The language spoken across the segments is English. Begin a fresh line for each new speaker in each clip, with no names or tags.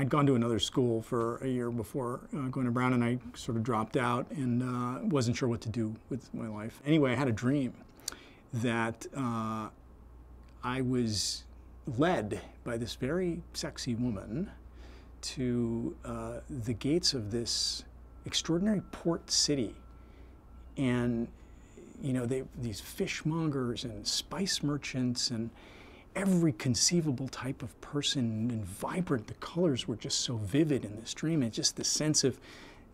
I'd gone to another school for a year before going to Brown, and I sort of dropped out and wasn't sure what to do with my life. Anyway, I had a dream that I was led by this very sexy woman to the gates of this extraordinary port city. And, you know, these fishmongers and spice merchants and every conceivable type of person, and vibrant. The colors were just so vivid in this dream. And just the sense of,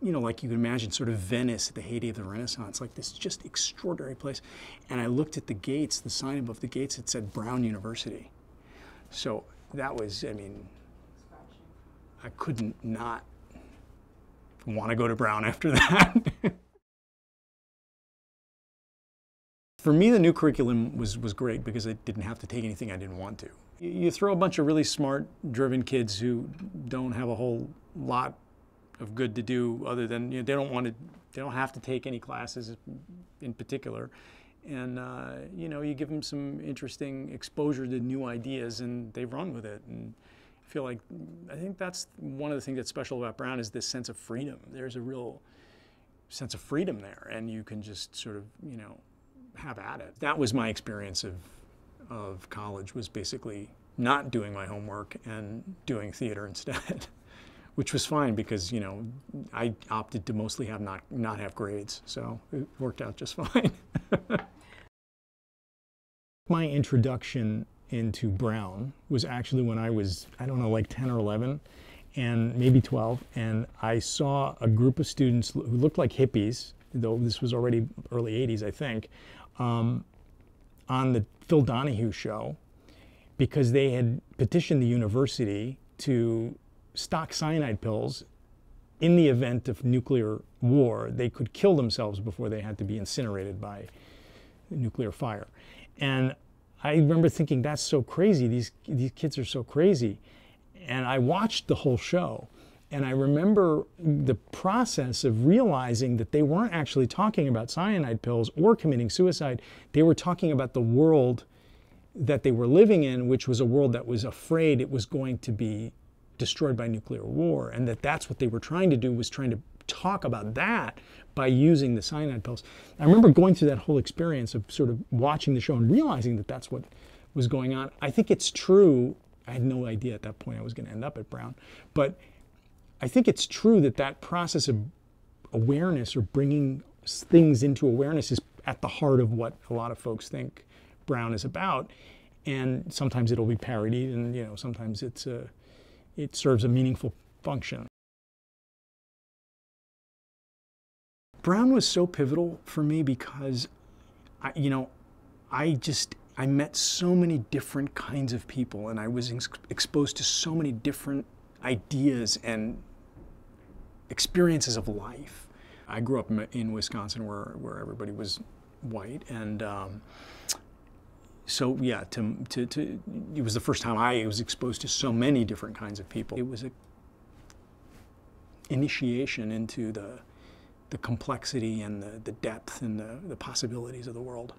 you know, like you can imagine sort of Venice at the heyday of the Renaissance, like this just extraordinary place. And I looked at the gates, the sign above the gates, it said Brown University. So that was, I mean, I couldn't not want to go to Brown after that. For me, the new curriculum was great because I didn't have to take anything I didn't want to. You throw a bunch of really smart, driven kids who don't have a whole lot of good to do other than, you know, they don't have to take any classes in particular. And, you know, you give them some interesting exposure to new ideas and they run with it. And I feel like, I think that's one of the things that's special about Brown is this sense of freedom. There's a real sense of freedom there, and you can just sort of, you know, have at it. That was my experience of college, was basically not doing my homework and doing theater instead, which was fine because, you know, I opted to mostly have not have grades, so it worked out just fine. My introduction into Brown was actually when I was, I don't know, like 10 or 11, and maybe 12, and I saw a group of students who looked like hippies, though this was already early 80s, I think, on the Phil Donahue show, because they had petitioned the university to stock cyanide pills in the event of nuclear war. They could kill themselves before they had to be incinerated by nuclear fire. And I remember thinking, that's so crazy, these kids are so crazy. And I watched the whole show. And I remember the process of realizing that they weren't actually talking about cyanide pills or committing suicide. They were talking about the world that they were living in, which was a world that was afraid it was going to be destroyed by nuclear war. And that's what they were trying to do, was trying to talk about that by using the cyanide pills. I remember going through that whole experience of sort of watching the show and realizing that that's what was going on. I think it's true. I had no idea at that point I was going to end up at Brown. But I think it's true that that process of awareness, or bringing things into awareness, is at the heart of what a lot of folks think Brown is about. And sometimes it'll be parodied, and, you know, sometimes it serves a meaningful function. Brown was so pivotal for me because, I met so many different kinds of people, and I was exposed to so many different ideas and experiences of life. I grew up in Wisconsin where everybody was white, and so yeah, it was the first time I was exposed to so many different kinds of people. It was an initiation into the complexity and the depth and the possibilities of the world.